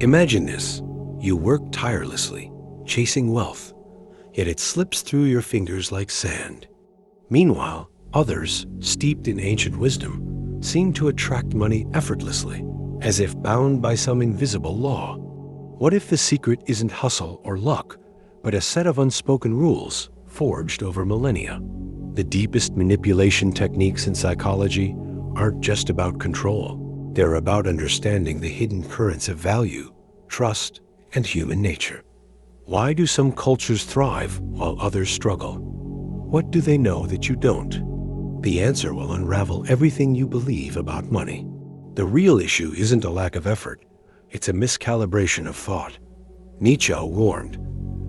Imagine this. You work tirelessly, chasing wealth, yet it slips through your fingers like sand. Meanwhile, others, steeped in ancient wisdom, seem to attract money effortlessly, as if bound by some invisible law. What if the secret isn't hustle or luck, but a set of unspoken rules forged over millennia? The deepest manipulation techniques in psychology aren't just about control. They're about understanding the hidden currents of value, trust, and human nature. Why do some cultures thrive while others struggle? What do they know that you don't? The answer will unravel everything you believe about money. The real issue isn't a lack of effort, it's a miscalibration of thought. Nietzsche warned,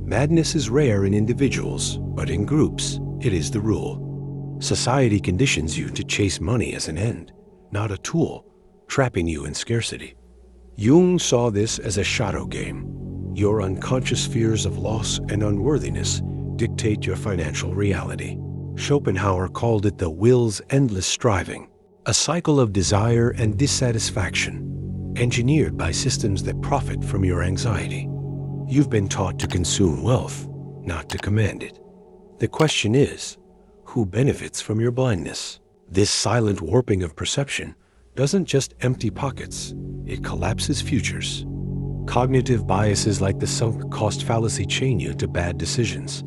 "Madness is rare in individuals, but in groups, it is the rule." Society conditions you to chase money as an end, not a tool, trapping you in scarcity. Jung saw this as a shadow game. Your unconscious fears of loss and unworthiness dictate your financial reality. Schopenhauer called it the will's endless striving, a cycle of desire and dissatisfaction, engineered by systems that profit from your anxiety. You've been taught to consume wealth, not to command it. The question is, who benefits from your blindness? This silent warping of perception doesn't just empty pockets, it collapses futures. Cognitive biases like the sunk cost fallacy chain you to bad decisions,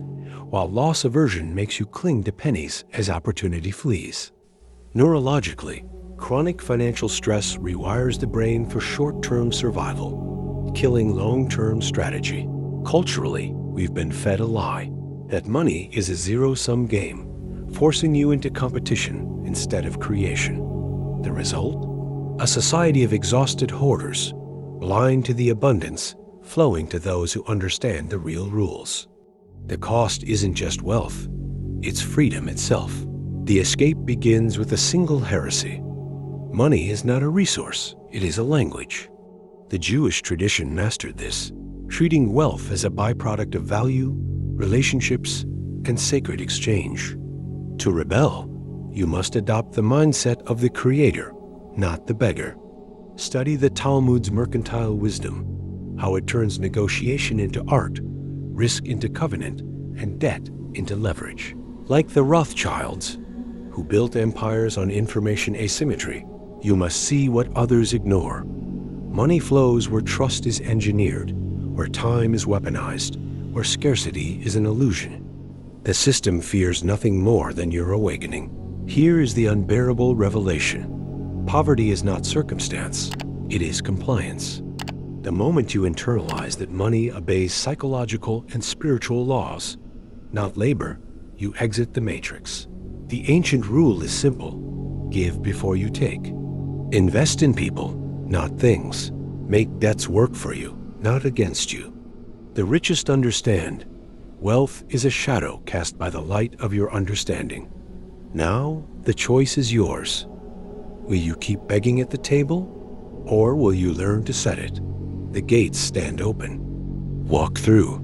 while loss aversion makes you cling to pennies as opportunity flees. Neurologically, chronic financial stress rewires the brain for short-term survival, killing long-term strategy. Culturally, we've been fed a lie that money is a zero-sum game, forcing you into competition instead of creation. The result? A society of exhausted hoarders, blind to the abundance flowing to those who understand the real rules. The cost isn't just wealth, it's freedom itself. The escape begins with a single heresy. Money is not a resource, it is a language. The Jewish tradition mastered this, treating wealth as a byproduct of value, relationships, and sacred exchange. To rebel, you must adopt the mindset of the creator, not the beggar. Study the Talmud's mercantile wisdom, how it turns negotiation into art, risk into covenant, and debt into leverage. Like the Rothschilds, who built empires on information asymmetry, you must see what others ignore. Money flows where trust is engineered, where time is weaponized, where scarcity is an illusion. The system fears nothing more than your awakening. Here is the unbearable revelation. Poverty is not circumstance, it is compliance. The moment you internalize that money obeys psychological and spiritual laws, not labor, you exit the matrix. The ancient rule is simple: give before you take. Invest in people, not things. Make debts work for you, not against you. The richest understand, wealth is a shadow cast by the light of your understanding. Now, the choice is yours. Will you keep begging at the table, or will you learn to set it? The gates stand open. Walk through.